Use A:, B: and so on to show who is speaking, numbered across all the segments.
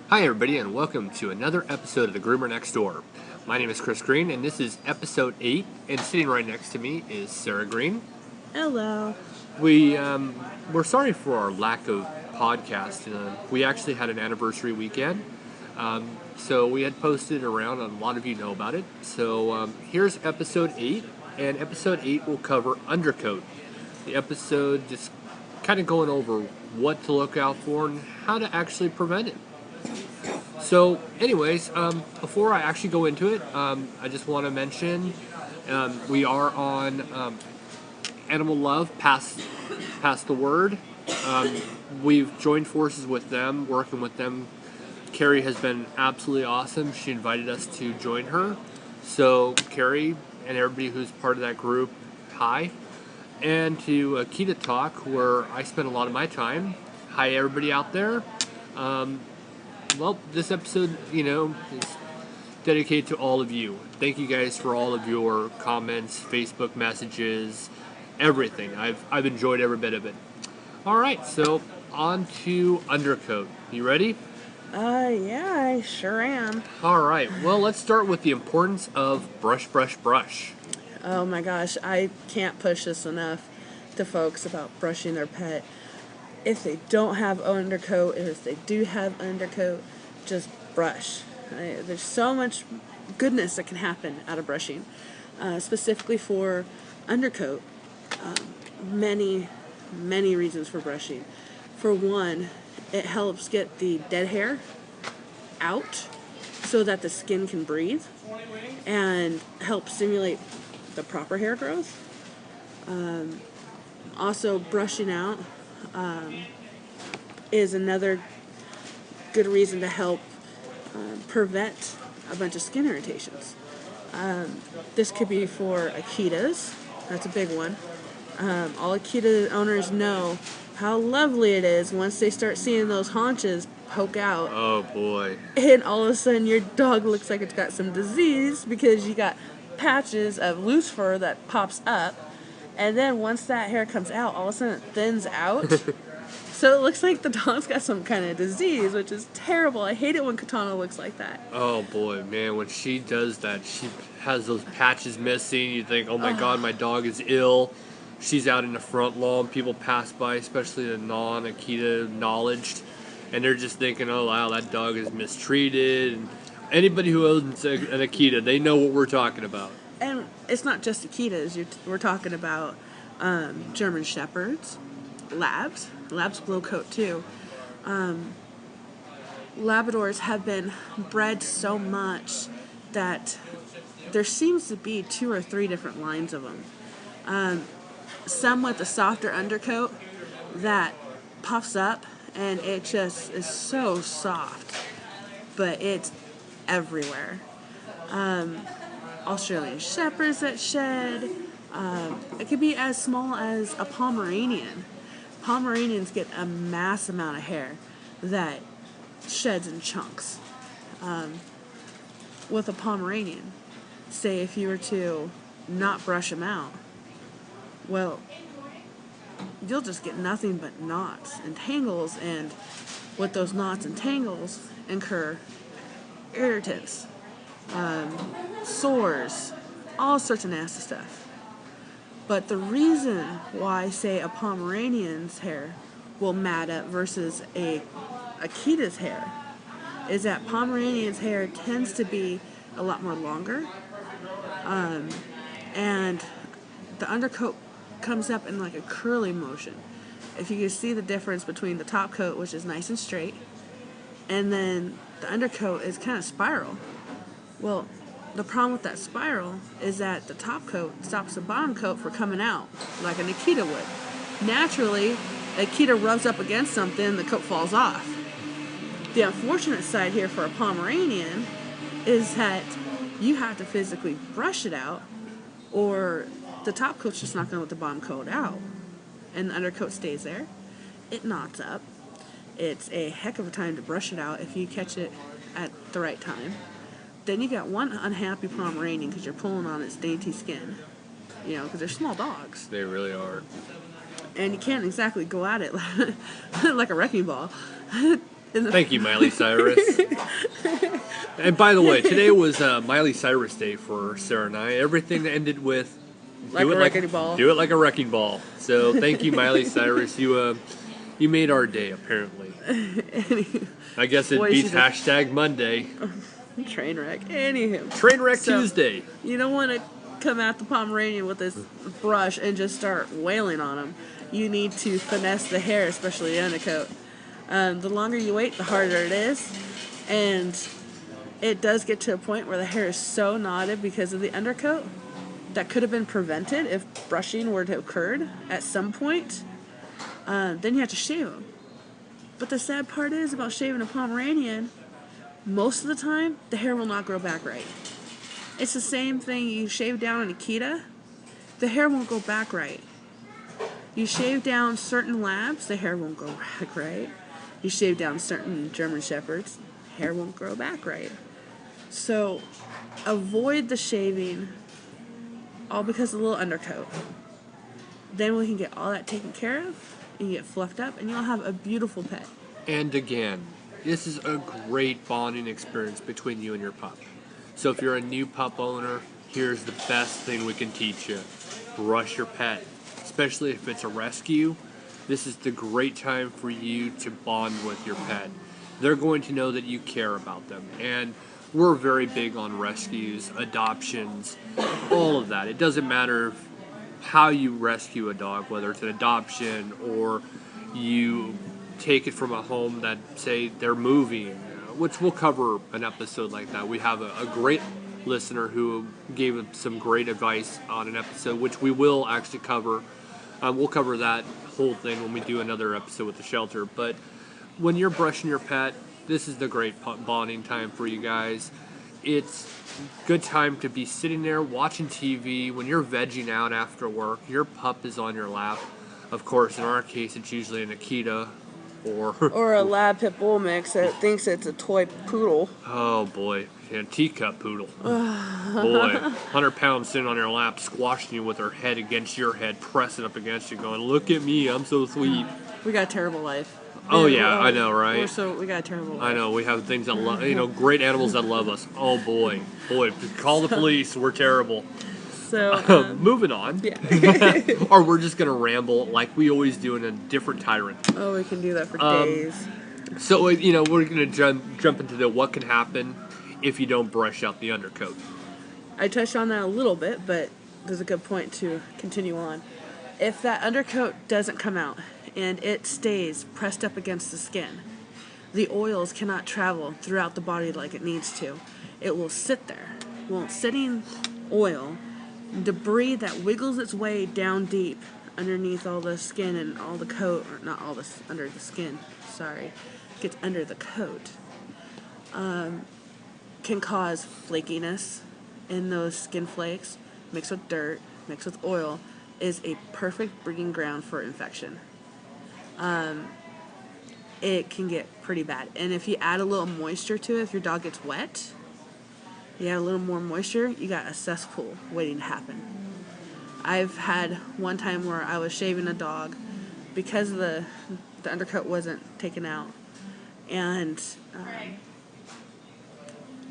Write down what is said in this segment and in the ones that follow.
A: Hi, everybody, and welcome to another episode of the Groomer Next Door. My name is Chris Green, and this is episode 8. And sitting right next to me is Sarah Green.
B: Hello.
A: We're sorry for our lack of podcast. We actually had an anniversary weekend, so we had posted around, and a lot of you know about it. So here's episode 8, and episode 8 will cover undercoat. The episode just kind of going over what to look out for and how to actually prevent it. So, anyways, before I actually go into it, I just want to mention we are on Animal Love, Pass the Word. We've joined forces with them, working with them. Carrie has been absolutely awesome. She invited us to join her. So, Carrie and everybody who's part of that group, hi. And to Akita Talk, where I spend a lot of my time. Hi, everybody out there. Well, this episode, is dedicated to all of you. Thank you guys for all of your comments, Facebook messages, everything. I've enjoyed every bit of it. All right, so on to undercoat. You ready?
B: Yeah, I sure am.
A: All right, well, let's start with the importance of brush, brush, brush.
B: Oh my gosh, I can't push this enough to folks about brushing their pet. If they don't have undercoat, or if they do have undercoat, just brush. There's so much goodness that can happen out of brushing. Specifically for undercoat, many reasons for brushing. For one, it helps get the dead hair out so that the skin can breathe and help stimulate the proper hair growth. Also, brushing out is another good reason to help prevent a bunch of skin irritations. This could be for Akitas. That's a big one. All Akita owners know how lovely it is once they start seeing those haunches poke out.
A: Oh boy.
B: And all of a sudden your dog looks like it's got some disease because you got patches of loose fur that pops up. And then once that hair comes out, all of a sudden it thins out. So it looks like the dog's got some kind of disease, which is terrible. I hate it when Katana looks like that.
A: Oh boy, man, when she does that, she has those patches missing. You think, oh my God, my dog is ill. She's out in the front lawn. People pass by, especially the non-Akita knowledged, and they're just thinking, oh wow, that dog is mistreated. And anybody who owns an Akita, they know what we're talking about.
B: And it's not just Akitas. We're talking about German Shepherds, Labs. Labs glow coat too. Labradors have been bred so much that there seems to be 2 or 3 different lines of them. Some with a softer undercoat that puffs up and it just is so soft, but it's everywhere. Australian Shepherds that shed. It could be as small as a Pomeranian. Pomeranians get a mass amount of hair that sheds in chunks. With a Pomeranian, say if you were to not brush them out, well, you'll just get nothing but knots and tangles, and with those knots and tangles incur irritants, sores, all sorts of nasty stuff. But the reason why, say, a Pomeranian's hair will mat up versus a Akita's hair is that Pomeranian's hair tends to be a lot more longer, and the undercoat comes up in like a curly motion. If you can see the difference between the top coat, which is nice and straight, and then the undercoat is kind of spiral. Well, the problem with that spiral is that the top coat stops the bottom coat from coming out like an Akita would. Naturally, Akita rubs up against something, the coat falls off. The unfortunate side here for a Pomeranian is that you have to physically brush it out, or the top coat's just not going to let the bottom coat out, and the undercoat stays there. It knots up. It's a heck of a time to brush it out if you catch it at the right time. Then you got one unhappy Pomeranian because you're pulling on its dainty skin, because they're small dogs.
A: They really are.
B: And you can't exactly go at it like a wrecking ball.
A: Thank you, Miley Cyrus. And by the way, today was Miley Cyrus Day for Sarah and I. Everything ended with
B: Like a wrecking ball.
A: Do it like a wrecking ball. So thank you, Miley Cyrus. You made our day, apparently. I guess it beats hashtag Monday.
B: Train wreck. Anywho.
A: Train wreck Tuesday.
B: You don't want to come at the Pomeranian with this brush and just start wailing on him. You need to finesse the hair, especially the undercoat. The longer you wait, the harder it is. And it does get to a point where the hair is so knotted because of the undercoat that could have been prevented if brushing were to have occurred at some point. Then you have to shave them. But the sad part is about shaving a Pomeranian, most of the time, the hair will not grow back right. It's the same thing you shave down an Akita, the hair won't go back right. You shave down certain labs, the hair won't grow back right. You shave down certain German Shepherds, hair won't grow back right. So avoid the shaving, all because of the little undercoat. Then we can get all that taken care of, and you get fluffed up, and you'll have a beautiful pet.
A: And again, this is a great bonding experience between you and your pup. So if you're a new pup owner, here's the best thing we can teach you. Brush your pet. Especially if it's a rescue, this is the great time for you to bond with your pet. They're going to know that you care about them. And we're very big on rescues, adoptions, all of that. It doesn't matter how you rescue a dog, whether it's an adoption or you take it from a home that, say, they're moving, which we'll cover an episode like that. We have a great listener who gave some great advice on an episode, which we will actually cover. We'll cover that whole thing when we do another episode with the shelter. But when you're brushing your pet, this is the great bonding time for you guys. It's a good time to be sitting there watching TV. When you're vegging out after work, your pup is on your lap. Of course, in our case, it's usually an Akita or
B: a lab pit bull mix that thinks it's a toy poodle.
A: Oh boy, yeah, teacup poodle. Boy, 100 pounds sitting on your lap, squashing you with her head against your head, pressing up against you, going, "Look at me, I'm so sweet."
B: We got a terrible life.
A: Oh yeah, I know, right?
B: We got a terrible life.
A: I know, we have things that love, great animals that love us. Oh boy, call the police. We're terrible.
B: So
A: moving on.
B: Yeah.
A: Or we're just gonna ramble like we always do in a different tyrant.
B: Oh, we can do that for days.
A: So we're gonna jump into the what can happen if you don't brush out the undercoat.
B: I touched on that a little bit, but there's a good point to continue on. If that undercoat doesn't come out and it stays pressed up against the skin, the oils cannot travel throughout the body like it needs to. It will sit there. Well, sitting oil, debris that wiggles its way down deep underneath all the skin and all the coat, or not all this, under the skin, sorry, gets under the coat, can cause flakiness in those skin flakes, mixed with dirt, mixed with oil, is a perfect breeding ground for infection. It can get pretty bad. And if you add a little moisture to it, if your dog gets wet, you add a little more moisture, you got a cesspool waiting to happen. I've had one time where I was shaving a dog because the undercoat wasn't taken out. And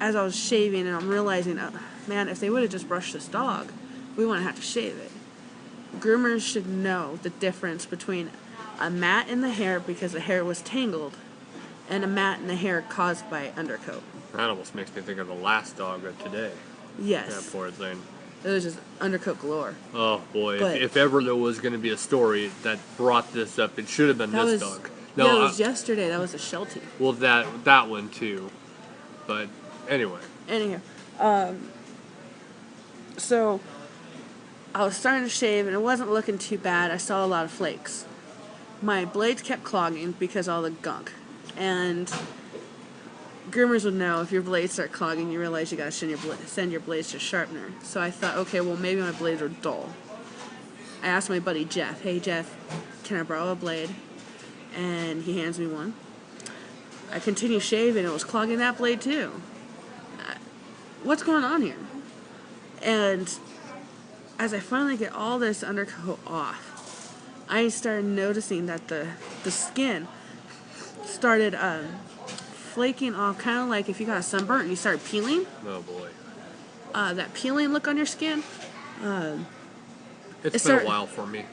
B: as I was shaving, and I'm realizing, man, if they would have just brushed this dog, we wouldn't have to shave it. Groomers should know the difference between a mat in the hair because the hair was tangled and a mat in the hair caused by undercoat.
A: That almost makes me think of the last dog of today.
B: Yes.
A: That poor thing.
B: It was just undercoat galore.
A: Oh boy, if ever there was going to be a story that brought this up, it should have been this dog.
B: No, yeah, it was yesterday. That was a Sheltie.
A: Well, that one too. But anyway.
B: Anyhow, so I was starting to shave and it wasn't looking too bad. I saw a lot of flakes. My blades kept clogging because of all the gunk. And groomers would know if your blades start clogging, you realize you gotta send your blades to a sharpener. So I thought, okay, well maybe my blades are dull. I asked my buddy Jeff, "Hey Jeff, can I borrow a blade?" And he hands me one. I continue shaving, it was clogging that blade too. What's going on here? And as I finally get all this undercoat off, I started noticing that the skin started flaking off, kind of like if you got a sunburn and you start peeling.
A: Oh boy.
B: That peeling look on your skin.
A: It's been a while for me.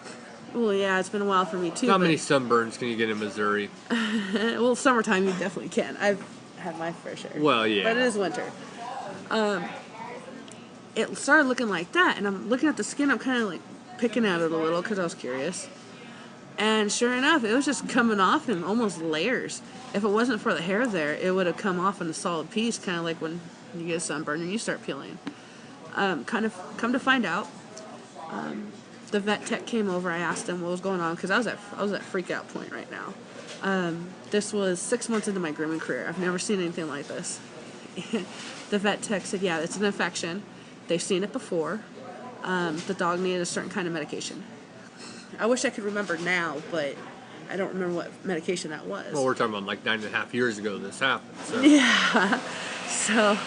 B: Well, yeah, it's been a while for me too.
A: How many sunburns can you get in Missouri?
B: Well, summertime you definitely can. I've had my fair share.
A: Well, yeah.
B: But it is winter. It started looking like that, and I'm looking at the skin. I'm kind of like picking at it a little because I was curious. And sure enough, it was just coming off in almost layers. If it wasn't for the hair there, it would have come off in a solid piece, kind of like when you get a sunburn and you start peeling. Kind of come to find out, the vet tech came over. I asked him what was going on because I was at freak out point right now. This was 6 months into my grooming career. I've never seen anything like this. The vet tech said, yeah, it's an infection. They've seen it before. The dog needed a certain kind of medication. I wish I could remember now, but I don't remember what medication that was.
A: Well, we're talking about like 9.5 years ago this happened. So.
B: Yeah. So,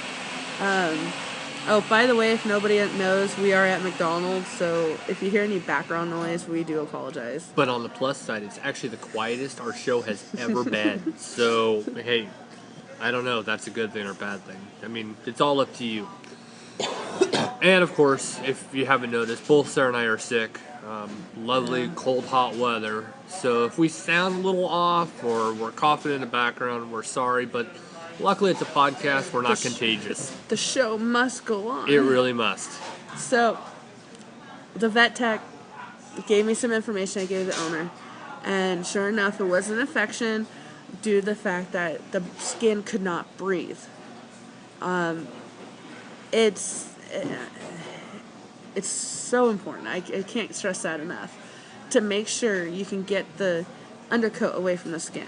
B: oh, by the way, if nobody knows, we are at McDonald's, so if you hear any background noise, we do apologize.
A: But on the plus side, it's actually the quietest our show has ever been. So, hey, I don't know if that's a good thing or a bad thing. I mean, it's all up to you. And, of course, if you haven't noticed, both Sarah and I are sick. Lovely, cold, hot weather. So if we sound a little off or we're coughing in the background, we're sorry. But luckily, it's a podcast. We're not contagious.
B: The show must go on.
A: It really must.
B: So the vet tech gave me some information I gave the owner. And sure enough, it was an infection due to the fact that the skin could not breathe. It's so important. I can't stress that enough. To make sure you can get the undercoat away from the skin.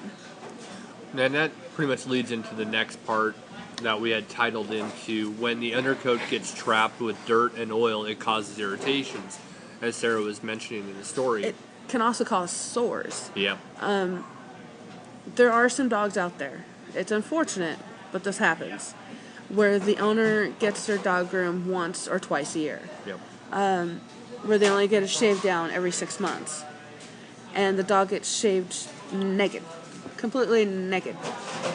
A: And that pretty much leads into the next part that we had titled into when the undercoat gets trapped with dirt and oil, it causes irritations, as Sarah was mentioning in the story.
B: It can also cause sores.
A: Yep.
B: There are some dogs out there. It's unfortunate, but this happens, where the owner gets their dog groomed once or twice a year.
A: Yep.
B: Where they only get a shave down every 6 months. And the dog gets shaved naked. Completely naked.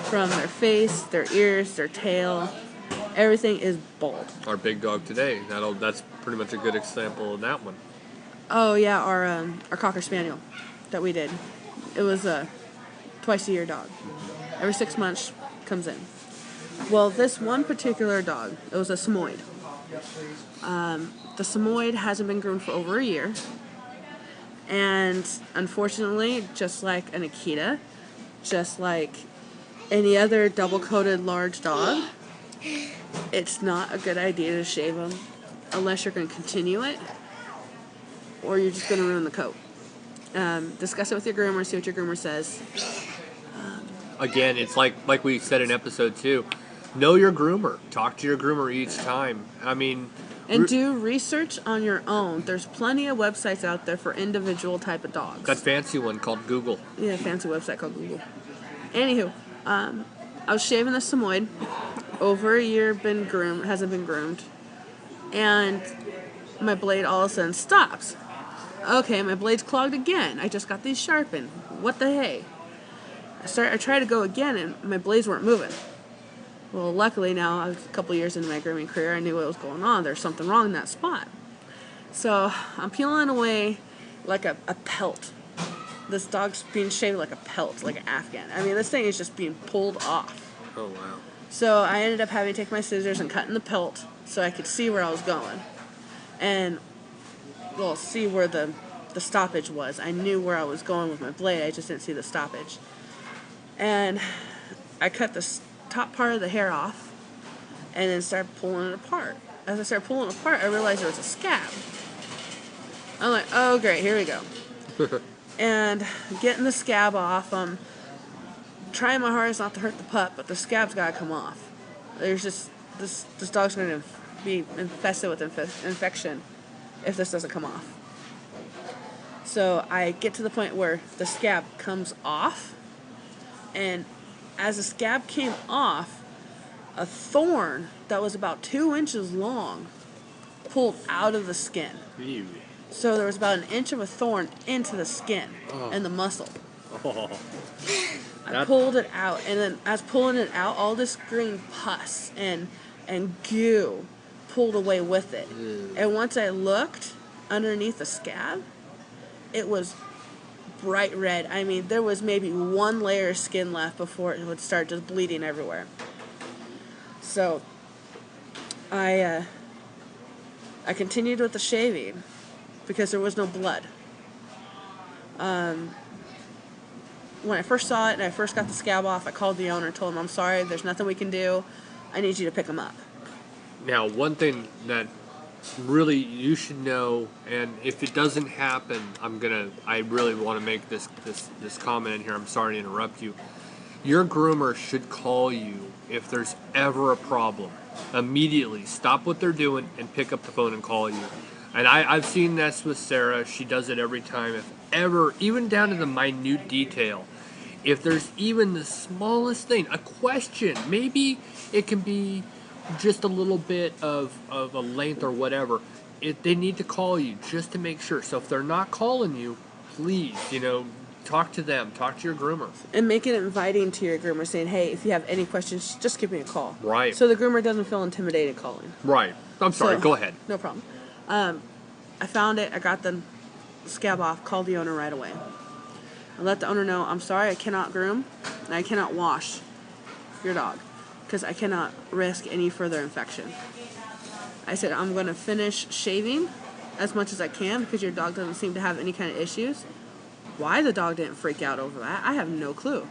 B: From their face, their ears, their tail. Everything is bald.
A: Our big dog today. That's pretty much a good example of that one.
B: Oh, yeah, our Cocker Spaniel that we did. It was a twice a year dog. Every 6 months comes in. Well, this one particular dog, it was a Samoyed. The Samoyed hasn't been groomed for over a year. And unfortunately, just like an Akita, just like any other double-coated large dog, it's not a good idea to shave them unless you're going to continue it or you're just going to ruin the coat. Discuss it with your groomer, see what your groomer says.
A: Again, it's like we said in episode 2. Know your groomer. Talk to your groomer each time. I mean...
B: And do research on your own. There's plenty of websites out there for individual type of dogs.
A: That fancy one called Google.
B: Yeah, fancy website called Google. Anywho, I was shaving the Samoyed. Over a year hasn't been groomed. And my blade all of a sudden stops. Okay, my blade's clogged again. I just got these sharpened. What the hey? I tried to go again and my blades weren't moving. Well, luckily now, I was a couple years into my grooming career, I knew what was going on. There's something wrong in that spot. So I'm peeling away like a pelt. This dog's being shaved like a pelt, like an Afghan. I mean, this thing is just being pulled off.
A: Oh, wow.
B: So I ended up having to take my scissors and cutting the pelt so I could see where I was going. And, well, see where the stoppage was. I knew where I was going with my blade, I just didn't see the stoppage. And I cut the top part of the hair off and then started pulling it apart. As I started pulling it apart, I realized there was a scab. I'm like, oh great, here we go. And getting the scab off, I'm trying my hardest not to hurt the pup, but the scab's gotta come off. There's just, this dog's gonna be infested with infection if this doesn't come off. So I get to the point where the scab comes off, and as the scab came off, a thorn that was about 2 inches long pulled out of the skin.
A: Ew.
B: So there was about 1 inch of a thorn into the skin and the muscle.
A: Oh.
B: I pulled it out, and then as pulling it out, all this green pus and goo pulled away with it. And once I looked underneath the scab, it was bright red. I mean, there was maybe one layer of skin left before it would start just bleeding everywhere. So I continued with the shaving because there was no blood. When I first saw it and I first got the scab off, I called the owner and told him, I'm sorry, there's nothing we can do. I need you to pick him up.
A: Now, one thing that really you should know, and if it doesn't happen, I really want to make this comment in here. I'm sorry to interrupt you. Your groomer should call you if there's ever a problem. Immediately stop what they're doing and pick up the phone and call you. And I've seen this with Sarah. She does it every time. If ever, even down to the minute detail, if there's even the smallest thing, a question, maybe it can be just a little bit of a length or whatever, they need to call you just to make sure. So if they're not calling you, please, talk to them, talk to your groomer. And
B: make it inviting to your groomer, saying, hey, if you have any questions, just give me a call.
A: Right.
B: So the groomer doesn't feel intimidated calling.
A: Right. I'm sorry, go ahead.
B: No problem. I found it, I got the scab off, called the owner right away. I let the owner know, I'm sorry, I cannot groom, and I cannot wash your dog, because I cannot risk any further infection. I said, I'm going to finish shaving as much as I can, because your dog doesn't seem to have any kind of issues. Why the dog didn't freak out over that, I have no clue.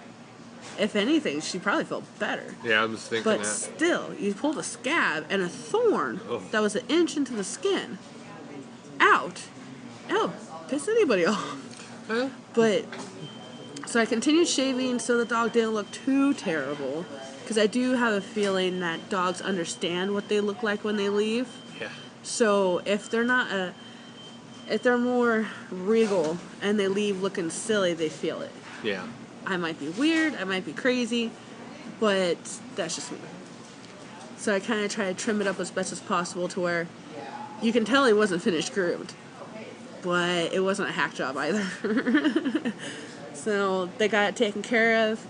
B: If anything, she probably felt better.
A: Yeah, I was thinking
B: but
A: that.
B: But still, you pulled a scab and a thorn that was 1 inch into the skin out. That'll piss anybody off. But, so I continued shaving so the dog didn't look too terrible. Because I do have a feeling that dogs understand what they look like when they leave.
A: Yeah.
B: So if they're not if they're more regal and they leave looking silly, they feel it.
A: Yeah.
B: I might be weird, I might be crazy, but that's just me. So I kind of try to trim it up as best as possible to where you can tell he wasn't finished groomed, but it wasn't a hack job either. So they got it taken care of.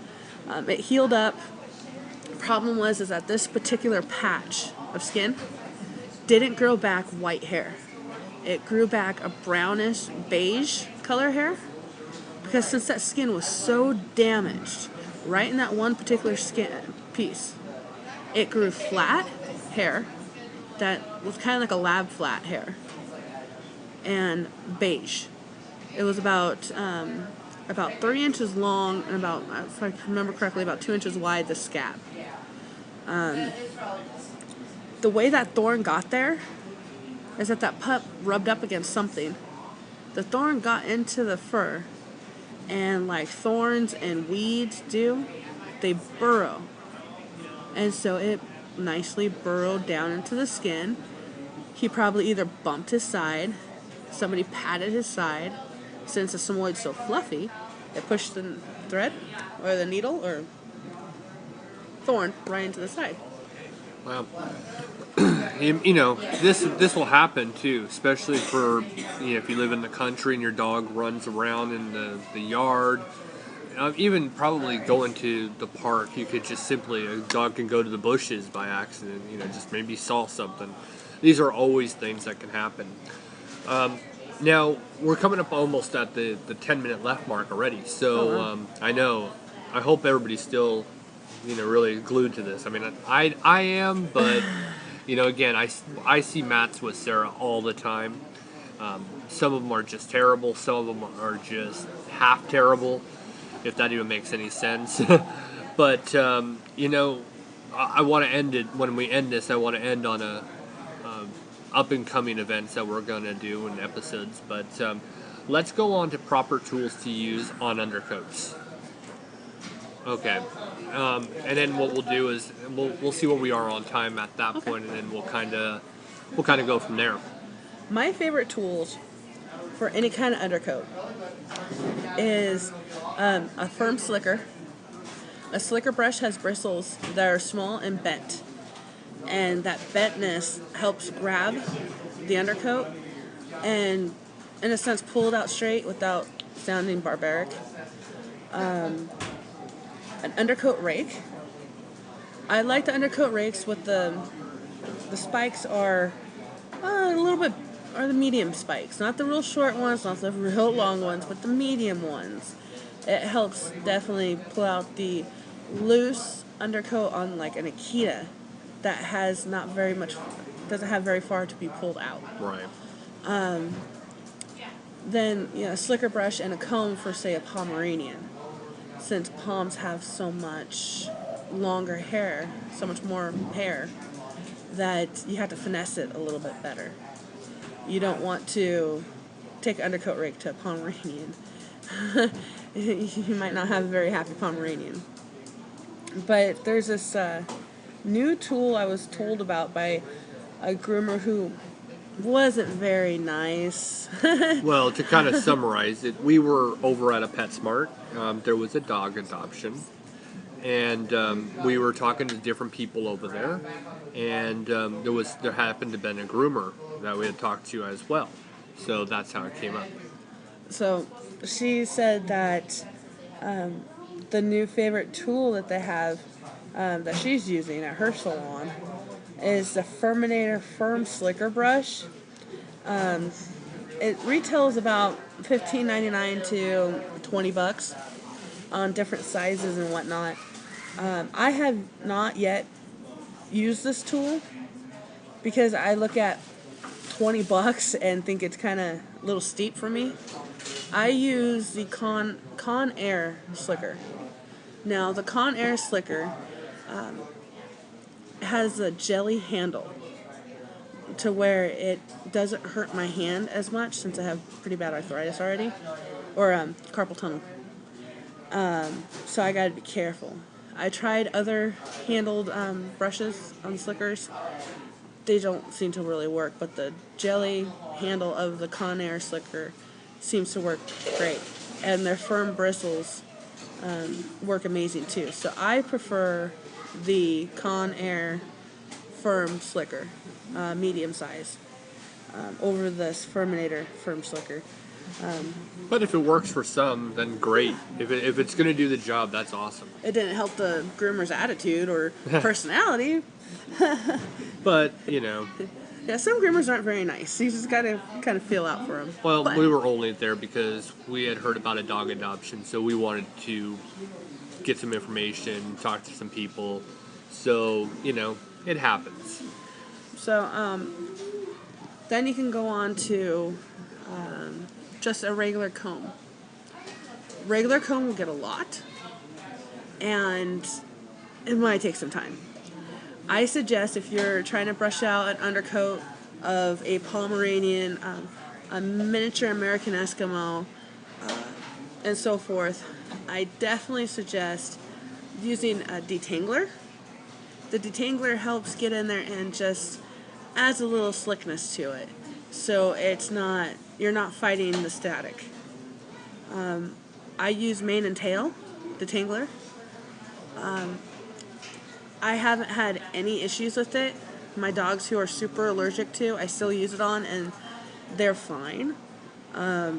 B: It healed up. The problem was that this particular patch of skin didn't grow back white hair. It grew back a brownish beige color hair, because since that skin was so damaged right in that one particular skin piece, it grew flat hair that was kind of like a lab flat hair and beige. It was about 3 inches long and about, if I remember correctly, about 2 inches wide, the scab. The way that thorn got there is that pup rubbed up against something. The thorn got into the fur, and like thorns and weeds do, they burrow. And so it nicely burrowed down into the skin. He probably either bumped his side, somebody patted his side. Since the samoyed's so fluffy, it pushed the thread or the needle or thorn right into the side.
A: Well, this will happen too, especially for if you live in the country and your dog runs around in the yard. Even probably going to the park, you could just simply, a dog can go to the bushes by accident, just maybe saw something. These are always things that can happen. Now, we're coming up almost at the 10-minute left mark already, so I hope everybody's still, really glued to this. I mean, I am, but, again, I see mats with Sarah all the time. Some of them are just terrible, some of them are just half terrible, if that even makes any sense. But, I want to end it, when we end this, I want to end on a up-and-coming events that we're going to do in episodes. But let's go on to proper tools to use on undercoats. Okay. And then what we'll do is we'll see where we are on time at that point, and then we'll kind of go from there.
B: My favorite tools for any kind of undercoat is a firm slicker. A slicker brush has bristles that are small and bent, and that bentness helps grab the undercoat and, in a sense, pull it out straight without sounding barbaric. an undercoat rake. I like the undercoat rakes with the spikes are a little bit, are the medium spikes, not the real short ones, not the real long ones, but the medium ones. It helps definitely pull out the loose undercoat on like an Akita that has not very much, doesn't have very far to be pulled out.
A: Right.
B: Then, a slicker brush and a comb for, say, a Pomeranian. Since Poms have so much longer hair, so much more hair, that you have to finesse it a little bit better. You don't want to take an undercoat rake to a Pomeranian. You might not have a very happy Pomeranian. But there's this new tool I was told about by a groomer who wasn't very nice.
A: Well, to kind of summarize it, we were over at a PetSmart. There was a dog adoption, and we were talking to different people over there, and there happened to have been a groomer that we had talked to as well. So that's how it came up.
B: So she said that the new favorite tool that they have that she's using at her salon is the Furminator Firm Slicker Brush. It retails about $15.99 to $20 on different sizes and whatnot. I have not yet used this tool because I look at $20 and think it's kind of a little steep for me. I use the Con Air Slicker. Now, the Con Air Slicker has a jelly handle to where it doesn't hurt my hand as much since I have pretty bad arthritis already, or carpal tunnel. So I gotta be careful. I tried other handled brushes on slickers. They don't seem to really work, but the jelly handle of the Con Air Slicker seems to work great. And their firm bristles work amazing too. So I prefer the Con Air Firm Slicker, medium size, over this Furminator Firm Slicker.
A: But if it works for some, then great. If it's going to do the job, that's awesome.
B: It didn't help the groomer's attitude or personality.
A: But,
B: Yeah, some groomers aren't very nice. You just gotta kind of feel out for them.
A: Well, we were only there because we had heard about a dog adoption, so we wanted to get some information, talk to some people. So, it happens.
B: So, then you can go on to just a regular comb. Regular comb will get a lot, and it might take some time. I suggest if you're trying to brush out an undercoat of a Pomeranian, a miniature American Eskimo, and so forth, I definitely suggest using a detangler. The detangler helps get in there and just adds a little slickness to it. So you're not fighting the static. I use mane and tail detangler. I haven't had any issues with it. My dogs who are super allergic to, I still use it on and they're fine. I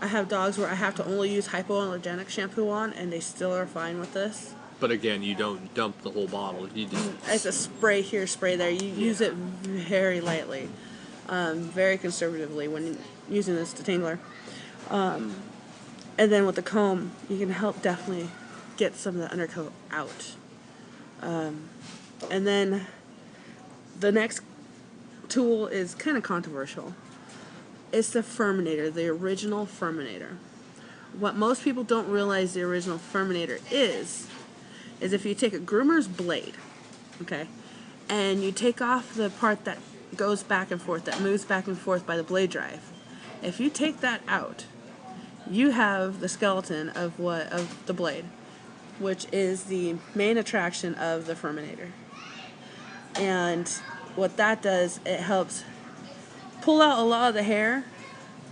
B: have dogs where I have to only use hypoallergenic shampoo on and they still are fine with this.
A: But again, you don't dump the whole bottle. You just...
B: It's a spray here, spray there. You use it very lightly, very conservatively when using this detangler. And then with the comb, you can help definitely get some of the undercoat out. And then the next tool is kind of controversial. It's the Furminator, the original Furminator. What most people don't realize the original Furminator is if you take a groomer's blade, okay, and you take off the part that goes back and forth, that moves back and forth by the blade drive. If you take that out, you have the skeleton of the blade, which is the main attraction of the Furminator. And what that does, it helps pull out a lot of the hair.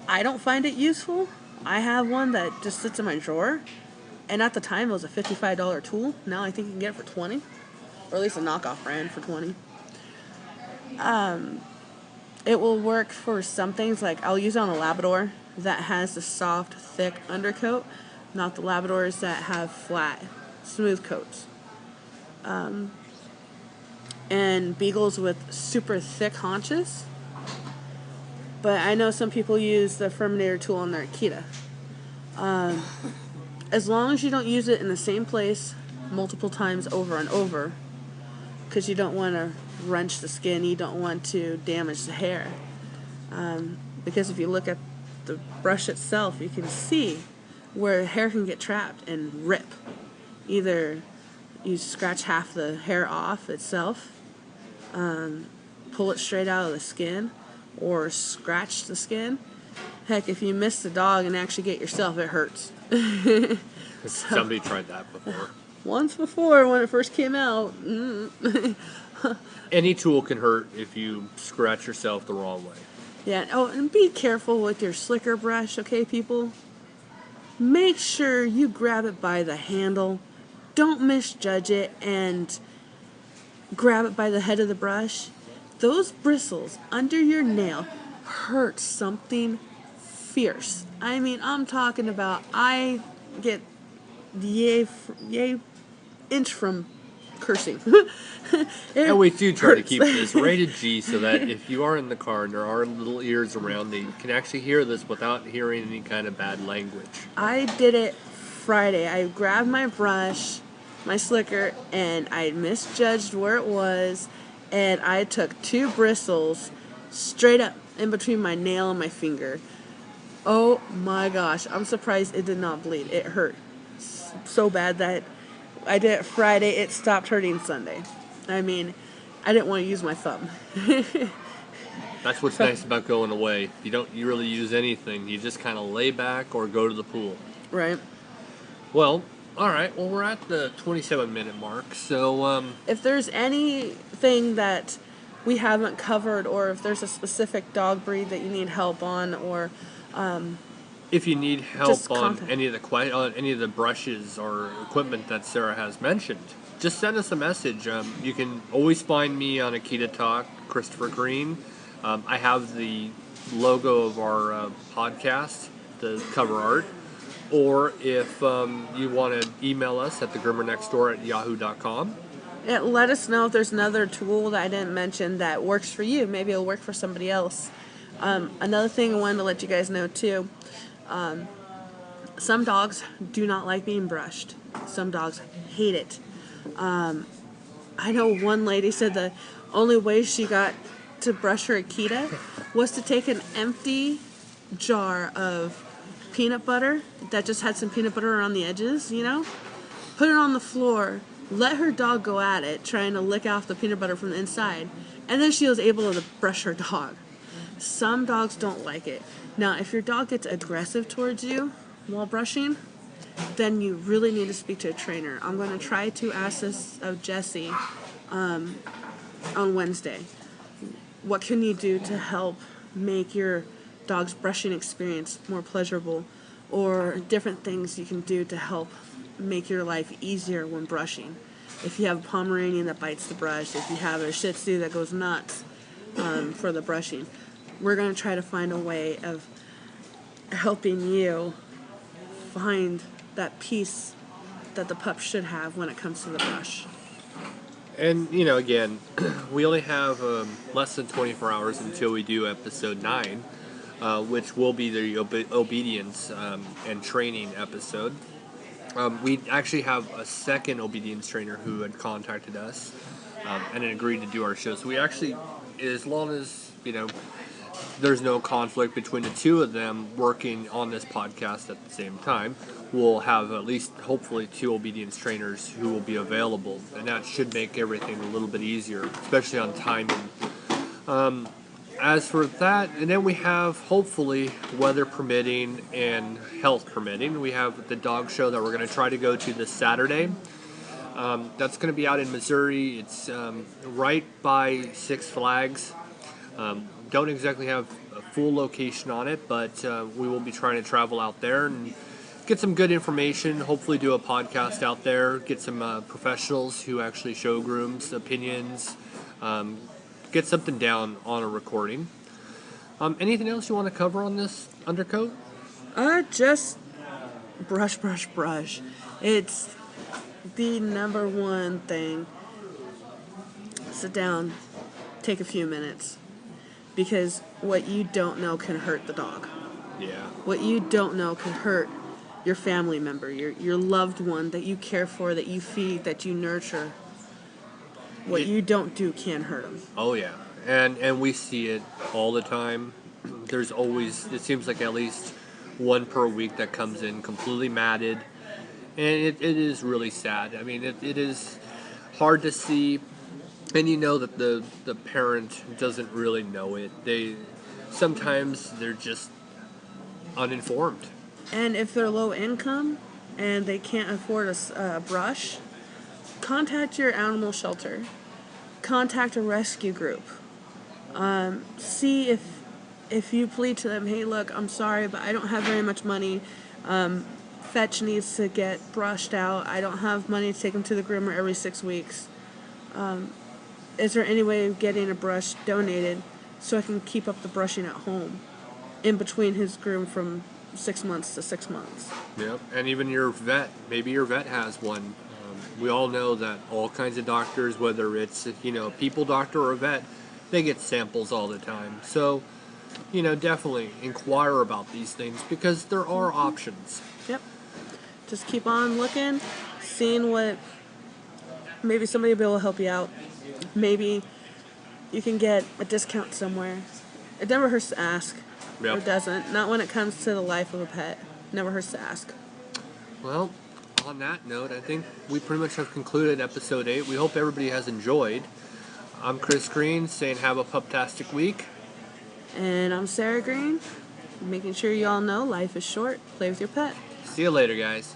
B: I don't find it useful. I have one that just sits in my drawer, and at the time it was a $55 tool. Now I think you can get it for $20, or at least a knockoff brand for $20. It will work for some things, like I'll use it on a Labrador that has the soft, thick undercoat, not the Labradors that have flat, smooth coats. And beagles with super thick haunches. But I know some people use the Furminator tool on their Akita. As long as you don't use it in the same place multiple times over and over, because you don't want to wrench the skin, you don't want to damage the hair. Because if you look at the brush itself, you can see where hair can get trapped and rip. Either you scratch half the hair off itself, pull it straight out of the skin, or scratch the skin. Heck, if you miss the dog and actually get yourself, it hurts.
A: Somebody tried that before.
B: Once before, when it first came out.
A: Any tool can hurt if you scratch yourself the wrong way.
B: Yeah, oh, and be careful with your slicker brush, okay, people? Make sure you grab it by the handle. Don't misjudge it and grab it by the head of the brush. Those bristles under your nail hurt something fierce. I mean, I'm talking about, I get yay inch from cursing.
A: And we do try to keep this rated G so that if you are in the car and there are little ears around, they can actually hear this without hearing any kind of bad language.
B: I did it Friday. I grabbed my brush, my slicker, and I misjudged where it was, and I took 2 bristles straight up in between my nail and my finger. Oh my gosh, I'm surprised it did not bleed. It hurt so bad that I did it Friday, it stopped hurting Sunday. I mean, I didn't want to use my thumb.
A: That's what's nice about going away. You really use anything. You just kind of lay back or go to the pool.
B: Right.
A: Well, all right. Well, we're at the 27-minute mark. So,
B: if there's anything that we haven't covered, or if there's a specific dog breed that you need help on, or
A: if you need help on
B: contact.
A: any of the brushes or equipment that Sarah has mentioned, just send us a message. You can always find me on Akita Talk, Christopher Green. I have the logo of our podcast, the cover art. Or if you want to email us at thegroomernextdoor@yahoo.com.
B: Yeah, let us know if there's another tool that I didn't mention that works for you. Maybe it'll work for somebody else. Another thing I wanted to let you guys know too. Some dogs do not like being brushed. Some dogs hate it. I know one lady said the only way she got to brush her Akita was to take an empty jar of peanut butter that just had some peanut butter around the edges, put it on the floor, let her dog go at it, trying to lick off the peanut butter from the inside, and then she was able to brush her dog. Some dogs don't like it. Now, if your dog gets aggressive towards you while brushing, then you really need to speak to a trainer. I'm going to try to ask this of Jessie on Wednesday. What can you do to help make your dog's brushing experience more pleasurable, or different things you can do to help make your life easier when brushing? If you have a Pomeranian that bites the brush, if you have a Shih Tzu that goes nuts for the brushing, we're going to try to find a way of helping you find that peace that the pup should have when it comes to the brush.
A: And, again, we only have less than 24 hours until we do episode 9, which will be the obedience and training episode. We actually have a second obedience trainer who had contacted us and agreed to do our show. So we actually, as long as, there's no conflict between the two of them working on this podcast at the same time, we'll have at least, hopefully, 2 obedience trainers who will be available. And that should make everything a little bit easier, especially on timing. As for that, and then we have, hopefully, weather permitting and health permitting, we have the dog show that we're going to try to go to this Saturday. That's going to be out in Missouri. It's right by Six Flags. Don't exactly have a full location on it, but we will be trying to travel out there and get some good information, hopefully do a podcast out there, get some professionals who actually show grooms, opinions, get something down on a recording. Anything else you want to cover on this undercoat?
B: Just brush. the number one thing, sit down, take a few minutes, because what you don't know can hurt the dog.
A: Yeah.
B: What you don't know can hurt your family member, your loved one that you care for, that you feed, that you nurture. What you don't do can hurt them.
A: Oh yeah, and we see it all the time. There's always, it seems like at least one per week that comes in completely matted, and it is really sad. I mean, it is hard to see, and you know that the parent doesn't really know it. Sometimes they're just uninformed.
B: And if they're low income and they can't afford a brush, contact your animal shelter. Contact a rescue group. See if you plead to them, hey, look, I'm sorry, but I don't have very much money. Fetch needs to get brushed out. I don't have money to take him to the groomer every 6 weeks. Is there any way of getting a brush donated so I can keep up the brushing at home in between his groom from 6 months to 6 months?
A: Yep, and even your vet. Maybe your vet has one. We all know that all kinds of doctors, whether it's a people doctor or a vet, they get samples all the time. So, definitely inquire about these things because there are options.
B: Yep. Just keep on looking, seeing what maybe somebody will be able to help you out. Maybe you can get a discount somewhere. It never hurts to ask.
A: Yep.
B: It doesn't. Not when it comes to the life of a pet. Never hurts to ask.
A: Well, on that note, I think we pretty much have concluded episode 8. We hope everybody has enjoyed. I'm Chris Green saying have a puptastic week.
B: And I'm Sarah Green, making sure you all know life is short. Play with your pet.
A: See you later, guys.